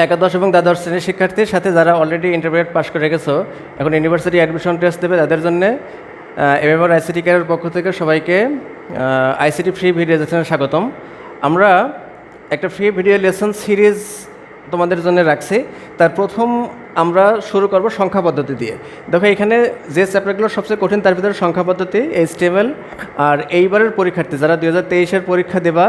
একাদশ এবং দ্বাদশ শ্রেণীর শিক্ষার্থীর সাথে যারা অলরেডি ইন্টারমিডিয়েট পাস করে গেছো, এখন ইউনিভার্সিটি অ্যাডমিশন টেস্ট দেবে, তাদের জন্য এমএমআর আইসিটি কেয়ারের পক্ষ থেকে সবাইকে আইসিটি ফ্রি ভিডিও লেসনে স্বাগতম। আমরা একটা ফ্রি ভিডিও লেসন সিরিজ তোমাদের জন্য রাখছি। তার প্রথম আমরা শুরু করব সংখ্যা পদ্ধতি দিয়ে। দেখো এখানে যে চ্যাপ্টারগুলো সবচেয়ে কঠিন তার ভিতরে সংখ্যা পদ্ধতি, HTML। আর এইবারের পরীক্ষার্থী যারা 2023-এর পরীক্ষা দেবা,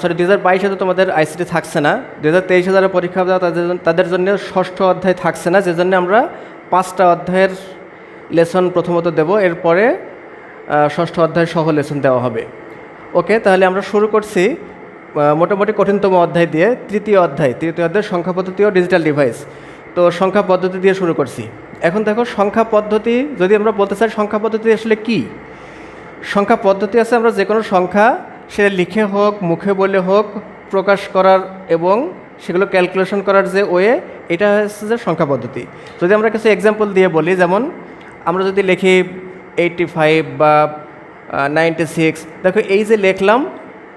2022-এ তো তোমাদের আইসিটি থাকছে না, 2023-এ যারা পরীক্ষা দেওয়া তাদের জন্য ষষ্ঠ অধ্যায় থাকছে না, যে জন্য আমরা 5টা অধ্যায়ের লেসন প্রথমত দেব, এরপরে ষষ্ঠ অধ্যায় সহ লেসন দেওয়া হবে। ওকে, তাহলে আমরা শুরু করছি মোটামুটি কঠিনতম অধ্যায় দিয়ে, তৃতীয় অধ্যায় সংখ্যা পদ্ধতি ও ডিজিটাল ডিভাইস। তো সংখ্যা পদ্ধতি দিয়ে শুরু করছি। এখন দেখো সংখ্যা পদ্ধতি যদি আমরা বলতে চাই, সংখ্যা পদ্ধতি আসলে কি? সংখ্যা পদ্ধতি আছে আমরা যে কোনো সংখ্যা সেটা লিখে হোক, মুখে বলে হোক, প্রকাশ করার এবং সেগুলো ক্যালকুলেশন করার যে ওয়ে, এটা হচ্ছে যে সংখ্যা পদ্ধতি। যদি আমরা কিছু এক্সাম্পল দিয়ে বলি, যেমন আমরা যদি লিখি 85 বা 96, দেখো এই যে লিখলাম,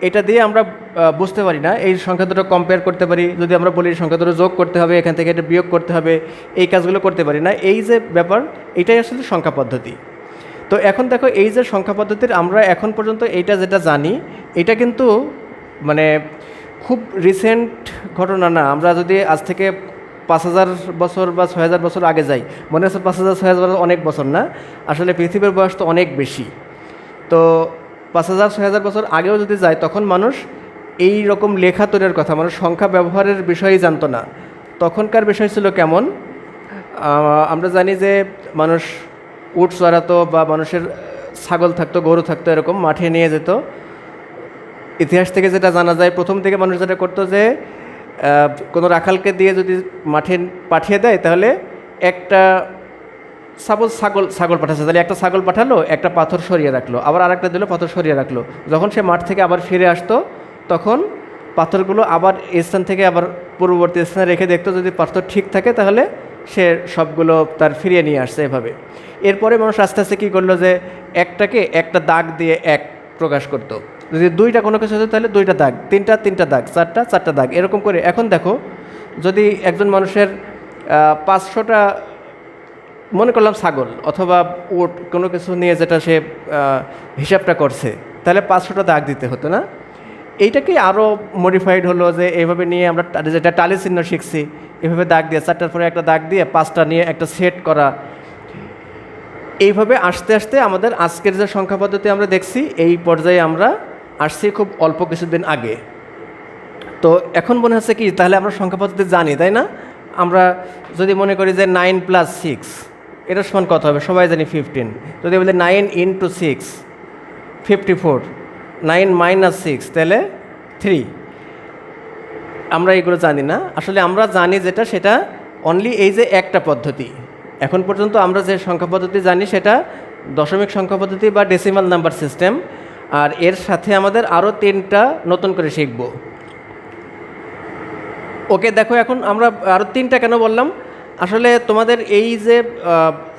এটা দিয়ে আমরা বুঝতে পারি না এই সংখ্যা দুটো কম্পেয়ার করতে পারি। যদি আমরা বলি সংখ্যা দুটো যোগ করতে হবে, এখান থেকে এটা বিয়োগ করতে হবে, এই কাজগুলো করতে পারি না। এই যে ব্যাপার, এটাই আসলে সংখ্যা পদ্ধতি। তো এখন দেখো এই যে সংখ্যা পদ্ধতির আমরা এখন পর্যন্ত এইটা যেটা জানি, এটা কিন্তু মানে খুব রিসেন্ট ঘটনা না। আমরা যদি আজ থেকে 5000 বছর বা 6000 বছর আগে যাই, মনে হচ্ছে 5000-6000 অনেক বছর না, আসলে পৃথিবীর বয়স তো অনেক বেশি। তো 5000-6000 বছর আগেও যদি যায়, তখন মানুষ এই রকম লেখা তৈরির কথা, মানুষ সংখ্যা ব্যবহারের বিষয়েই জানতো না। তখনকার বিষয় ছিল কেমন? আমরা জানি যে মানুষ উট চড়াতো বা মানুষের ছাগল থাকতো, গরু থাকতো, এরকম মাঠে নিয়ে যেত। ইতিহাস থেকে যেটা জানা যায়, প্রথম থেকে মানুষ যেটা করতো যে কোনো রাখালকে দিয়ে যদি মাঠে পাঠিয়ে দেয়, তাহলে একটা সাপোজ ছাগল পাঠাচ্ছে, তাহলে একটা ছাগল পাঠালো, একটা পাথর সরিয়ে রাখলো, আবার আরেকটা দিল, পাথর সরিয়ে রাখলো। যখন সে মাঠ থেকে আবার ফিরে আসতো, তখন পাথরগুলো আবার এই স্থান থেকে আবার পূর্ববর্তী স্থানে রেখে দেখতো, যদি পাথর ঠিক থাকে তাহলে সে সবগুলো তার ফিরিয়ে নিয়ে আসছে এভাবে। এরপরে মানুষ আস্তে আস্তে কী করলো, যে একটাকে একটা দাগ দিয়ে এক প্রকাশ করতো। যদি দুইটা কোনো কিছু হতো তাহলে দুইটা দাগ, তিনটা দাগ, চারটা দাগ, এরকম করে। এখন দেখো যদি একজন মানুষের 500টা মনে করলাম ছাগল অথবা উট কোনো কিছু নিয়ে যেটা সে হিসাবটা করছে, তাহলে 500টা দাগ দিতে হতো না? এইটাকে আরও মডিফাইড হলো, যে এইভাবে নিয়ে আমরা যেটা টালি চিহ্ন শিখছি, এভাবে দাগ দিয়ে 4টার পরে একটা দাগ দিয়ে 5টা নিয়ে একটা সেট করা। এইভাবে আস্তে আস্তে আমাদের আজকের যে সংখ্যা পদ্ধতি আমরা দেখছি, এই পর্যায়ে আমরা আসছি খুব অল্প কিছুদিন আগে। তো এখন মনে হচ্ছে কি, তাহলে আমরা সংখ্যা পদ্ধতি জানি, তাই না? আমরা যদি মনে করি যে 9 + 6 এটা সমান কত হবে, সবাই জানি 15। যদি বলি 9 × 6 54, 9 - 6 তাহলে 3। আমরা এগুলো জানি না। আসলে আমরা জানি যেটা, সেটা অনলি এই যে একটা পদ্ধতি। এখন পর্যন্ত আমরা যে সংখ্যা পদ্ধতি জানি সেটা দশমিক সংখ্যা পদ্ধতি বা ডেসিমাল নাম্বার সিস্টেম। আর এর সাথে আমাদের আরও 3টা নতুন করে শিখব। ওকে, দেখো এখন আমরা আরও 3টা কেন বললাম? আসলে তোমাদের এই যে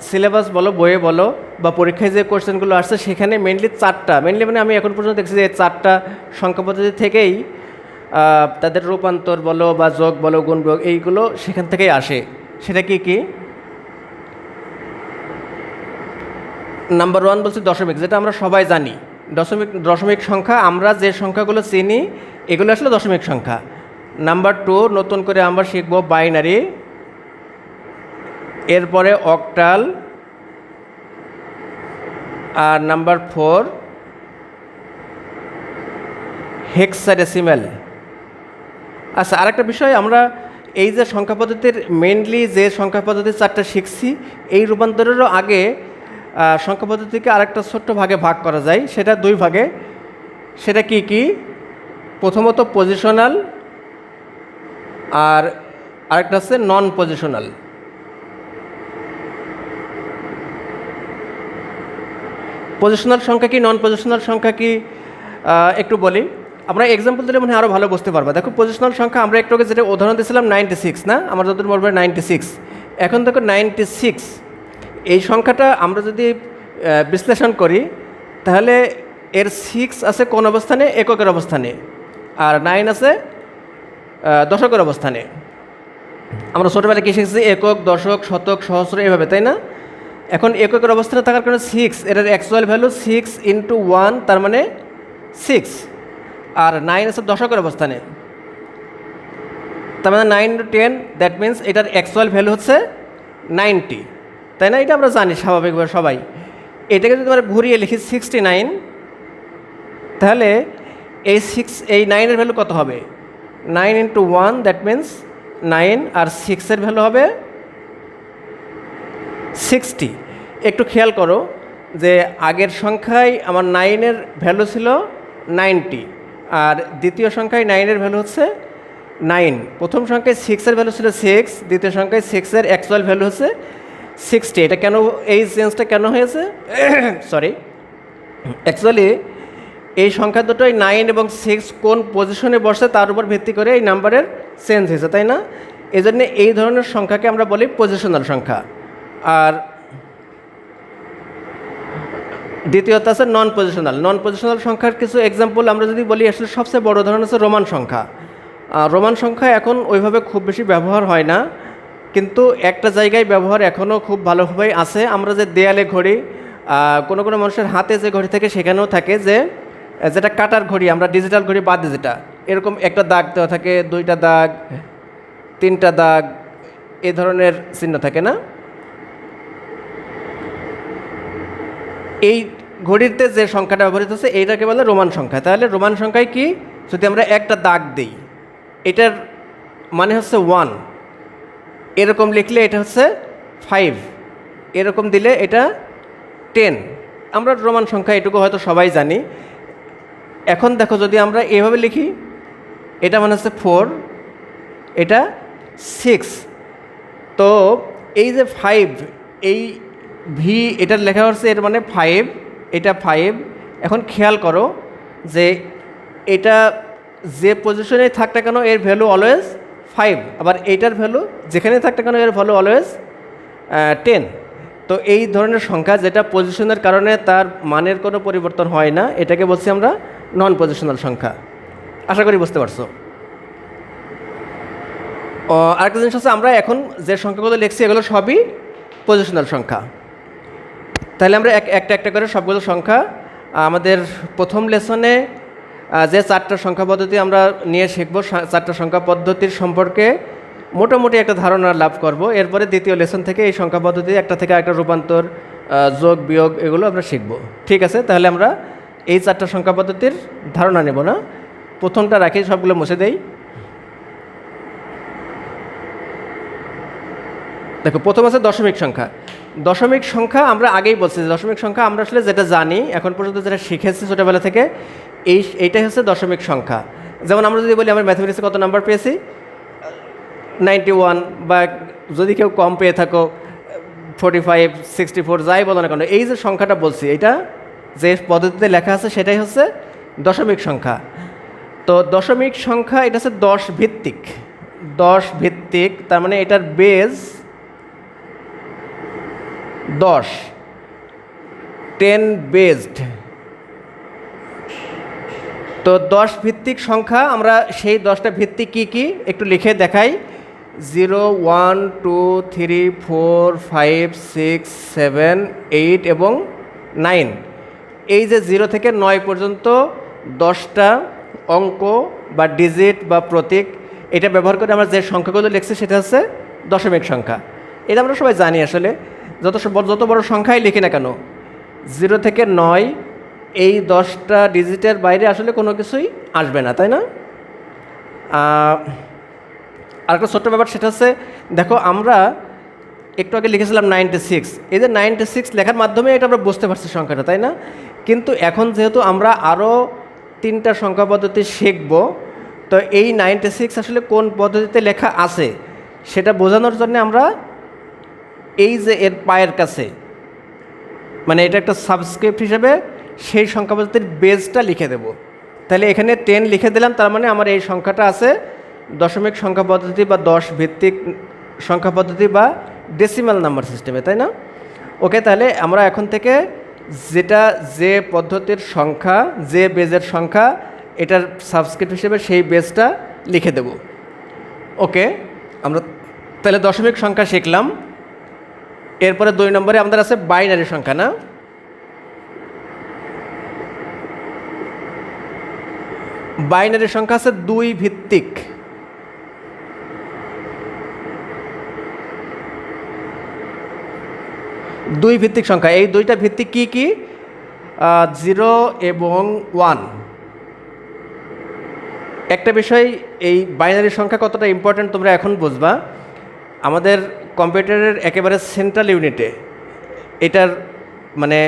সিলেবাস বলো, বইয়ে বলো, বা পরীক্ষায় যে কোশ্চেনগুলো আসছে, সেখানে মেনলি মানে আমি এখন পর্যন্ত দেখছি যে 4টা সংখ্যা পদ্ধতি থেকেই তাদের রূপান্তর বলো বা যোগ বলো, গুণ বিয়োগ, এইগুলো সেখান থেকেই আসে। সেটা কি? নাম্বার 1 বলছি দশমিক, যেটা আমরা সবাই জানি। দশমিক সংখ্যা, আমরা যে সংখ্যাগুলো চিনি এগুলো আসলে দশমিক সংখ্যা। নাম্বার 2 নতুন করে আমরা শিখব বাইনারি, এরপরে অক্টাল, আর নাম্বার 4 হেক্সাডেসিমাল। আচ্ছা, আরেকটা বিষয়, আমরা এই যে সংখ্যা পদ্ধতির মেনলি যে সংখ্যা পদ্ধতির 4টা শিখছি, এই রূপান্তরেরও আগে সংখ্যা পদ্ধতিকে আরেকটা ছোট্ট ভাগে ভাগ করা যায়, সেটা 2 ভাগে। সেটা কি? প্রথমত পজিশনাল, আর আরেকটা হচ্ছে নন পজিশনাল। পজিশনাল সংখ্যা কি, নন পজিশনাল সংখ্যা কি, একটু বলি। আমরা এক্সাম্পল দিলে মনে হয় আরও ভালো বুঝতে পারবো। দেখো পজিশনাল সংখ্যা আমরা একটু আগে যেটা উদাহরণ দিয়েছিলাম 96, না? আমার যতদূর মনে হয় 96। এখন দেখো 96 এই সংখ্যাটা আমরা যদি বিশ্লেষণ করি, তাহলে এর 6 আছে কোন অবস্থানে? এককের অবস্থানে, আর 9 আছে দশকের অবস্থানে। আমরা ছোটোবেলায় কী শিখছি একক, দশক, শতক, সহস্র এভাবে, তাই না? এখন এককের অবস্থানে থাকার কারণে 6, এটার অ্যাকচুয়াল ভ্যালু 6 × 1 তার মানে 6, আর 9 আছে দশকের অবস্থানে, তার মানে 9 × 10, দ্যাট মিন্স এটার অ্যাকচুয়াল ভ্যালু হচ্ছে 90, তাই না? এটা আমরা জানি স্বাভাবিকভাবে সবাই। এটাকে যদি আমরা ঘুরিয়ে লিখি 69, তাহলে এই 9-এর ভ্যালু কত হবে? 9 × 1, দ্যাট মিন্স 9, আর 6-এর ভ্যালু হবে 60। একটু খেয়াল করো যে আগের সংখ্যায় আমার 9-এর ভ্যালু ছিল 90, আর দ্বিতীয় সংখ্যায় 9-এর ভ্যালু হচ্ছে 9। প্রথম সংখ্যায় 6-এর ভ্যালু ছিল 6, দ্বিতীয় সংখ্যায় 6-এর অ্যাকচুয়াল ভ্যালু হচ্ছে 60। এটা কেন, এই চেঞ্জটা কেন হয়েছে? সরি, অ্যাকচুয়ালি এই সংখ্যা দুটোই 9 এবং 6 কোন পজিশনে বসে তার উপর ভিত্তি করে এই নাম্বারের চেঞ্জ হয়েছে, তাই না? এই জন্য এই ধরনের সংখ্যাকে আমরা বলি পজিশনাল সংখ্যা। আর দ্বিতীয়ত আছে নন পজিশনাল। নন পজিশনাল সংখ্যার কিছু এক্সাম্পল আমরা যদি বলি, আসলে সবচেয়ে বড় ধরন হচ্ছে রোমান সংখ্যা। রোমান সংখ্যা এখন ওইভাবে খুব বেশি ব্যবহার হয় না, কিন্তু একটা জায়গায় ব্যবহার এখনও খুব ভালোভাবেই আছে। আমরা যে দেয়ালে ঘড়ি, কোনো কোনো মানুষের হাতে যে ঘড়ি থাকে সেখানেও থাকে যে যেটা কাটার ঘড়ি, আমরা ডিজিটাল ঘড়ি বাদে যেটা এরকম একটা দাগ দেওয়া থাকে, 2টা দাগ, 3টা দাগ, এ ধরনের চিহ্ন থাকে না? এই ঘড়িতে যে সংখ্যাটা ব্যবহৃত হচ্ছে এইটাকে বলে রোমান সংখ্যা। তাহলে রোমান সংখ্যায় কি, যদি আমরা একটা দাগ দিই, এটার মানে হচ্ছে 1, এরকম লিখলে এটা হচ্ছে 5, এরকম দিলে এটা 10। আমরা রোমান সংখ্যা এটুকু হয়তো সবাই জানি। এখন দেখো, যদি আমরা এভাবে লিখি, এটা মানে হচ্ছে 4, এটা 6, তো এই যে 5, এই ভি এটার লেখা হচ্ছে এর মানে 5, এটা 5। এখন খেয়াল করো যে এটা যে পজিশনে থাক না কেন এর ভ্যালু অলওয়েজ 5, আবার এইটার ভ্যালু যেখানে থাক না কেন এর ভ্যালু অলওয়েজ 10। তো এই ধরনের সংখ্যা যেটা পজিশনের কারণে তার মানের কোনো পরিবর্তন হয় না, এটাকে বলছি আমরা নন পজিশনাল সংখ্যা। আশা করি বুঝতে পারছো। আরেকটা জিনিস হচ্ছে, আমরা এখন যে সংখ্যাগুলো লিখছি এগুলো সবই পজিশনাল সংখ্যা। তাহলে আমরা একটা একটা করে সবগুলো সংখ্যা আমাদের প্রথম লেসনে যে 4টা সংখ্যা পদ্ধতি আমরা নিয়ে শিখব, 4টা সংখ্যা পদ্ধতির সম্পর্কে মোটামুটি একটা ধারণা লাভ করব। এরপরে দ্বিতীয় লেসন থেকে এই সংখ্যা পদ্ধতি একটা থেকে একটা রূপান্তর, যোগ, বিয়োগ এগুলো আমরা শিখব। ঠিক আছে, তাহলে আমরা এই 4টা সংখ্যা পদ্ধতির ধারণা নেব না, প্রথমটা রাখি, সবগুলো মুছে দেই। দেখো, প্রথম আছে দশমিক সংখ্যা। দশমিক সংখ্যা আমরা আগেই বলছি যে দশমিক সংখ্যা আমরা আসলে যেটা জানি এখন পর্যন্ত, যেটা শিখেছি ছোটোবেলা থেকে, এইটাই হচ্ছে দশমিক সংখ্যা। যেমন আমরা যদি বলি আমরা ম্যাথমেটিক্সে কত নাম্বার পেয়েছি, 91, বা যদি কেউ কম পেয়ে থাকো 45, 64, যাই বলো না কেন, এই যে সংখ্যাটা বলছি, এটা যে পদ্ধতিতে লেখা আছে সেটাই হচ্ছে দশমিক সংখ্যা। তো দশমিক সংখ্যা এটা হচ্ছে 10 ভিত্তিক। 10 ভিত্তিক, তার মানে এটার বেজ 10, 10 বেসড। তো 10 ভিত্তিক সংখ্যা, আমরা সেই 10টা ভিত্তিক কি কি একটু লিখে দেখাই। 0, 1, 2, 3, 4, 5, 6, 7, 8 এবং 9। এই যে 0 থেকে 9 পর্যন্ত 10টা অঙ্ক বা ডিজিট বা প্রতীক, এটা ব্যবহার করে আমরা যে সংখ্যাগুলো লিখছি সেটা হচ্ছে দশমিক সংখ্যা। এটা আমরা সবাই জানি। আসলে যত বড় সংখ্যাই লিখি না কেন, 0 থেকে 9 এই 10টা ডিজিটের বাইরে আসলে কোনো কিছুই আসবে না, তাই না? আরেকটা ছোট্ট ব্যাপার, সেটা হচ্ছে দেখো, আমরা একটু আগে লিখেছিলাম 96। এই যে 96 লেখার মাধ্যমে এটা আমরা বুঝতে পারছি সংখ্যাটা, তাই না? কিন্তু এখন যেহেতু আমরা আরও 3টা সংখ্যা পদ্ধতি শিখব, তো এই 96 আসলে কোন পদ্ধতিতে লেখা আছে সেটা বোঝানোর জন্য আমরা এই যে এর পায়ের কাছে, মানে এটা একটা সাবস্ক্রিপ্ট হিসেবে সেই সংখ্যা পদ্ধতির বেজটা লিখে দেব। তাহলে এখানে 10 লিখে দিলাম, তার মানে আমার এই সংখ্যাটা আছে দশমিক সংখ্যা পদ্ধতি বা 10 ভিত্তিক সংখ্যা পদ্ধতি বা ডেসিমাল নাম্বার সিস্টেমে, তাই না? ওকে, তাহলে আমরা এখন থেকে যে পদ্ধতির সংখ্যা, যে বেজের সংখ্যা, এটার সাবস্ক্রিপ্ট হিসেবে সেই বেজটা লিখে দেব। ওকে, আমরা তাহলে দশমিক সংখ্যা শিখলাম। এরপরে 2 নম্বরে আমাদের আছে বাইনারি সংখ্যা, না? বাইনারি সংখ্যা আছে 2 ভিত্তিক। 2 ভিত্তিক সংখ্যা। এই 2টা ভিত্তিক কি কি? 0 এবং 1। একটা বিষয়, এই বাইনারি সংখ্যা কতটা ইম্পর্ট্যান্ট তোমরা এখন বুঝবা। আমাদের কম্পিউটারের একেবারে সেন্ট্রাল ইউনিটে এটার মানে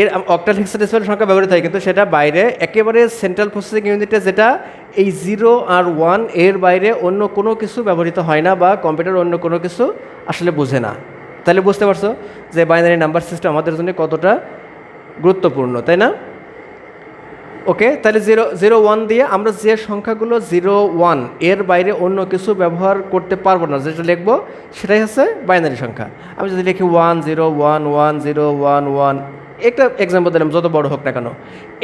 এর অক্টাল হেক্সাডেসিমাল সংখ্যা ব্যবহৃত হয়, কিন্তু সেটা বাইরে একেবারে সেন্ট্রাল প্রসেসিং ইউনিটে, যেটা এই 0 আর 1 এর বাইরে অন্য কোনো কিছু ব্যবহৃত হয় না, বা কম্পিউটার অন্য কোনো কিছু আসলে বোঝে না। তাহলে বুঝতে পারছো যে বাইনারি নাম্বার সিস্টেম আমাদের জন্য কতটা গুরুত্বপূর্ণ, তাই না? ওকে, তাহলে 0, 0, 1 দিয়ে আমরা যে সংখ্যাগুলো 0, 1 এর বাইরে অন্য কিছু ব্যবহার করতে পারবো না, যেটা লিখবো সেটাই হচ্ছে বাইনারি সংখ্যা। আমি যদি লিখি 1 0 1 1 0 1 1, একটা এক্সাম্পল দিলাম, যত বড় হোক না কেন।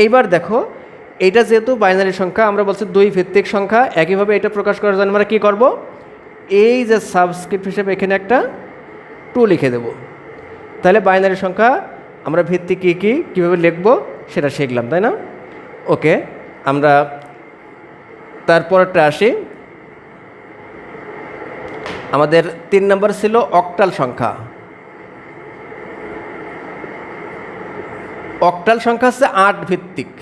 এইবার দেখো, এইটা যেহেতু বাইনারি সংখ্যা, আমরা বলছি 2 ভিত্তিক সংখ্যা, একইভাবে এটা প্রকাশ করার জন্য আমরা কী করব? এই যে সাবস্ক্রিপ্ট হিসেবে এখানে একটা 2 লিখে দেব। তাহলে বাইনারি সংখ্যা আমরা ভিত্তিক কীভাবে লিখবো সেটা শিখলাম, তাই না? ওকে, আমরা তারপরটা আসি। আমাদের 3 নম্বর ছিল অক্টাল সংখ্যা। অক্টাল সংখ্যা হচ্ছে 8 ভিত্তিক।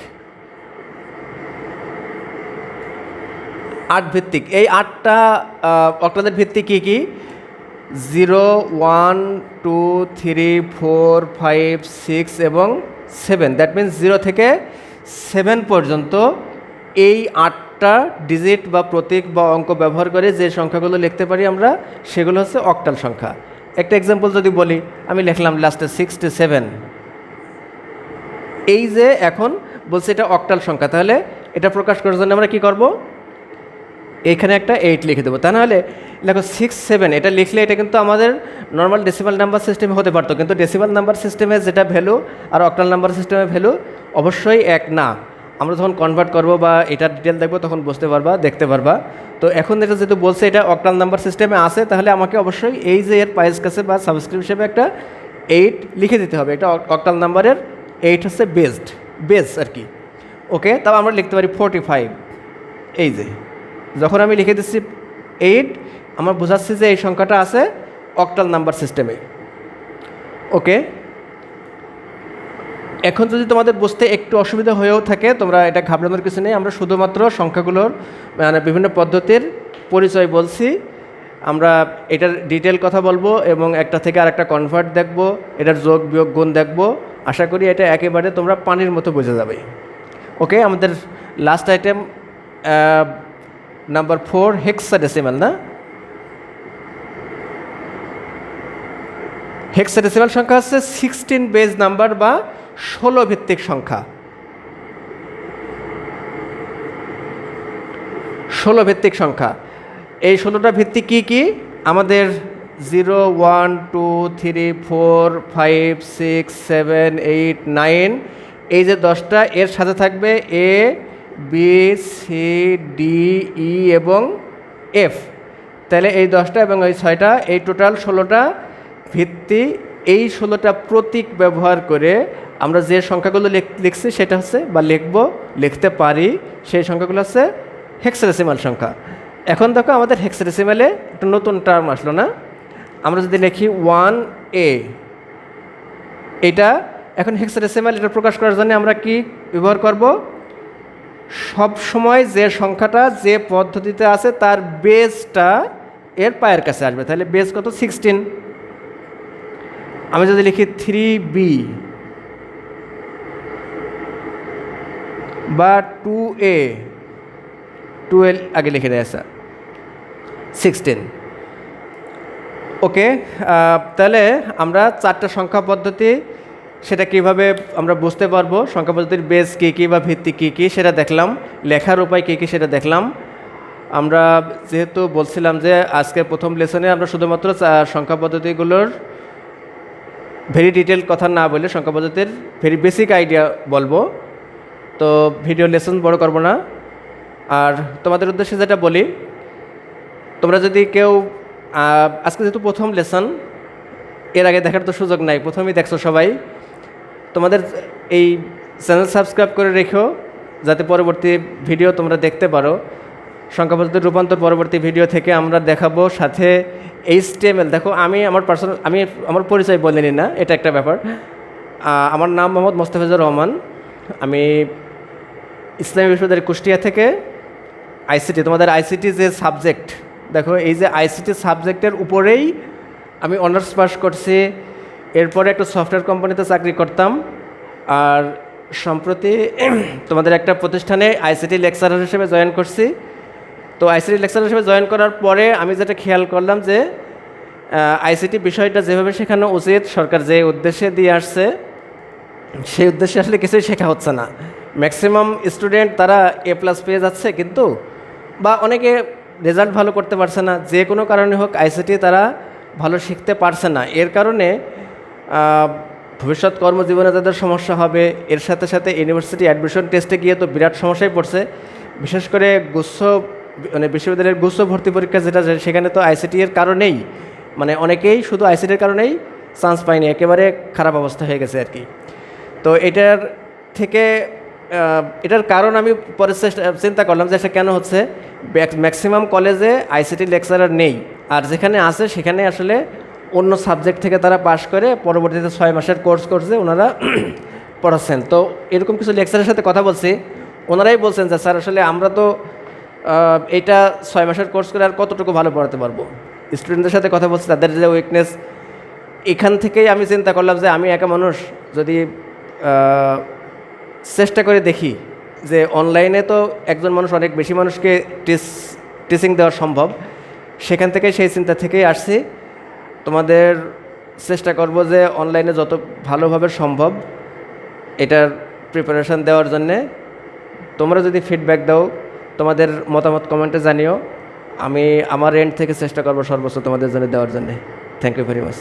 8 ভিত্তিক। এই 8টা অক্টালের ভিত্তিক কি? 0 1 2 3 4 5 6 এবং 7। দ্যাট মিনস 0 থেকে 7 পর্যন্ত এই 8টা ডিজিট বা প্রতীক বা অঙ্ক ব্যবহার করে যে সংখ্যাগুলো লিখতে পারি আমরা, সেগুলো হচ্ছে অক্টাল সংখ্যা। একটা এক্সাম্পল যদি বলি, আমি লিখলাম লাস্টে 67। এই যে এখন বলছি এটা অক্টাল সংখ্যা, তাহলে এটা প্রকাশ করার জন্য আমরা কি করব? এইখানে একটা 8 লিখে দেবো। তা নাহলে দেখো 6 7 এটা লিখলে এটা কিন্তু আমাদের নর্মাল ডেসিমাল নাম্বার সিস্টেমে হতে পারতো, কিন্তু ডেসিমাল নাম্বার সিস্টেমে যেটা ভ্যালু আর অক্টাল নাম্বার সিস্টেমে ভ্যালু অবশ্যই এক না। আমরা যখন কনভার্ট করব বা এটার ডিটেল দেখবো তখন বুঝতে পারবা, দেখতে পারবা। তো এখন এটা যেহেতু বলছে এটা অক্টাল নাম্বার সিস্টেমে আছে, তাহলে আমাকে অবশ্যই এই যে এর পাইস কাছে বা সাবস্ক্রিপ্ট হিসেবে একটা 8 লিখে দিতে হবে। এটা অক্টাল নাম্বারের 8 হচ্ছে বেস আর কি। ওকে, তাও আমরা লিখতে পারি 45। এই যে যখন আমি লিখে দিচ্ছি 8, আমার বোঝাচ্ছি যে এই সংখ্যাটা আছে অক্টাল নাম্বার সিস্টেমে। ওকে, এখন যদি তোমাদের বুঝতে একটু অসুবিধা হয়েও থাকে, তোমরা এটা ঘাবড়ানোর কিছু নেই। আমরা শুধুমাত্র সংখ্যাগুলোর মানে বিভিন্ন পদ্ধতির পরিচয় বলছি। আমরা এটার ডিটেল কথা বলবো এবং একটা থেকে আরেকটা কনভার্ট দেখব, এটার যোগ বিয়োগ গুণ দেখব। আশা করি এটা একেবারে তোমরা পানির মতো বুঝে যাবে। ওকে, আমাদের লাস্ট আইটেম নাম্বার 4 হেক্সাডেসিমাল, না? হেক্সাডেসিমাল সংখ্যা হচ্ছে 16 বেজ নাম্বার বা 16 ভিত্তিক সংখ্যা। 16 ভিত্তিক সংখ্যা। এই 16টা ভিত্তিক কি? আমাদের 0 1 2 3 4 5 6 7 8 9, এই যে 10টা, এর সাথে থাকবে A B C D E এবং F। তাহলে এই 10টা এবং এই 6টা, এই টোটাল 16টা ভিত্তি। এই 16টা প্রতীক ব্যবহার করে আমরা যে সংখ্যাগুলো লিখছি সেটা হচ্ছে বা লিখতে পারি, সেই সংখ্যাগুলো হচ্ছে হেক্সাডেসিমাল সংখ্যা। এখন দেখো আমাদের হেক্সাডেসিমালে একটা নতুন টার্ম আসলো, না? আমরা যদি লিখি 1A, এটা এখন হেক্সাডেসিমাল, এটা প্রকাশ করার জন্য আমরা কি ব্যবহার করব? সব সময় যে সংখ্যাটা যে পদ্ধতিতে আছে তার বেসটা এর পায়ের কাছে আসবে। তাহলে বেস কত? 16। আমি যদি লিখি 3B বা 2A, 12 আগে লিখে দেয়, স্যার 16। ওকে, তাহলে আমরা 4টা সংখ্যা পদ্ধতি, সেটা কিভাবে আমরা বুঝতে পারবো, সংখ্যা পদ্ধতির বেস কী বা ভিত্তি কী সেটা দেখলাম, লেখার উপায় কী সেটা দেখলাম। আমরা যেহেতু বলছিলাম যে আজকের প্রথম লেসনে আমরা শুধুমাত্র সংখ্যা পদ্ধতিগুলোর ভেরি ডিটেল কথা না বলে সংখ্যা পদ্ধতির ভেরি বেসিক আইডিয়া বলবো, তো ভিডিও লেসন বড় করব না। আর তোমাদের উদ্দেশ্যে যেটা বলি, তোমরা যদি কেউ আজকে যেহেতু প্রথম লেসন, এর আগে দেখার তো সুযোগ নাই, প্রথমেই দেখছো সবাই। তোমাদের এই চ্যানেল সাবস্ক্রাইব করে রেখো যাতে পরবর্তী ভিডিও তোমরা দেখতে পারো। সংখ্যাপদ্ধতির রূপান্তর পরবর্তী ভিডিও থেকে আমরা দেখাবো, সাথে HTML। দেখো আমি আমার পরিচয় বলিনি না, এটা একটা ব্যাপার। আমার নাম মোহাম্মদ মোস্তাফিজুর রহমান, আমি ইসলামী বিশ্ববিদ্যালয় কুষ্টিয়া থেকে আইসিটি, তোমাদের আইসিটি যে সাবজেক্ট, দেখো এই যে আইসিটি সাবজেক্টের উপরেই আমি অনার্স পাস করছি। এরপরে একটা সফটওয়্যার কোম্পানিতে চাকরি করতাম, আর সম্প্রতি তোমাদের একটা প্রতিষ্ঠানে আইসিটি লেকচারার হিসেবে জয়েন করছি। তো আইসিটি লেকচারার হিসেবে জয়েন করার পরে আমি যেটা খেয়াল করলাম যে আইসিটি বিষয়টা যেভাবে শেখানো উচিত, সরকার যে উদ্দেশ্যে দিয়ে আসছে সেই উদ্দেশ্যে আসলে কিছুই শেখা হচ্ছে না। ম্যাক্সিমাম স্টুডেন্ট তারা A+ পেয়ে যাচ্ছে, কিন্তু বা অনেকে রেজাল্ট ভালো করতে পারছে না, যে কোনো কারণে হোক আইসিটি তারা ভালো শিখতে পারছে না। এর কারণে ভবিষ্যৎ কর্মজীবনে তাদের সমস্যা হবে। এর সাথে সাথে ইউনিভার্সিটি অ্যাডমিশন টেস্টে গিয়ে তো বিরাট সমস্যায় পড়ছে, বিশেষ করে বিশ্ববিদ্যালয়ের গুচ্ছ ভর্তি পরীক্ষা যেটা, সেখানে তো আইসিটি এর কারণেই অনেকেই শুধু আইসিটির কারণেই চান্স পায়নি, একেবারে খারাপ অবস্থা হয়ে গেছে আর কি। তো এটার কারণ আমি পরে চিন্তা করলাম যে এটা কেন হচ্ছে। ম্যাক্সিমাম কলেজে আইসিটি লেকচারার নেই, আর যেখানে আছে সেখানে আসলে অন্য সাবজেক্ট থেকে তারা পাশ করে পরবর্তীতে 6 মাসের কোর্স করছে ওনারা পড়াচ্ছেন। তো এরকম কিছু লেকচারের সাথে কথা বলছি, ওনারাই বলছেন যে স্যার আসলে আমরা তো এইটা 6 মাসের কোর্স করে আর কতটুকু ভালো পড়াতে পারবো। স্টুডেন্টদের সাথে কথা বলছি, তাদের যে উইকনেস, এখান থেকেই আমি চিন্তা করলাম যে আমি একা মানুষ, যদি চেষ্টা করে দেখি যে অনলাইনে তো একজন মানুষ অনেক বেশি মানুষকে টিচিং দেওয়া সম্ভব। সেখান থেকে সেই চিন্তা থেকেই আসছি। তোমাদের চেষ্টা করব যে অনলাইনে যত ভালোভাবে সম্ভব এটার প্রিপারেশান দেওয়ার জন্যে। তোমরা যদি ফিডব্যাক দাও, তোমাদের মতামত কমেন্টে জানিও, আমি আমার এন্ড থেকে চেষ্টা করব সর্বোচ্চ তোমাদের জন্য দেওয়ার জন্যে। Thank you very much.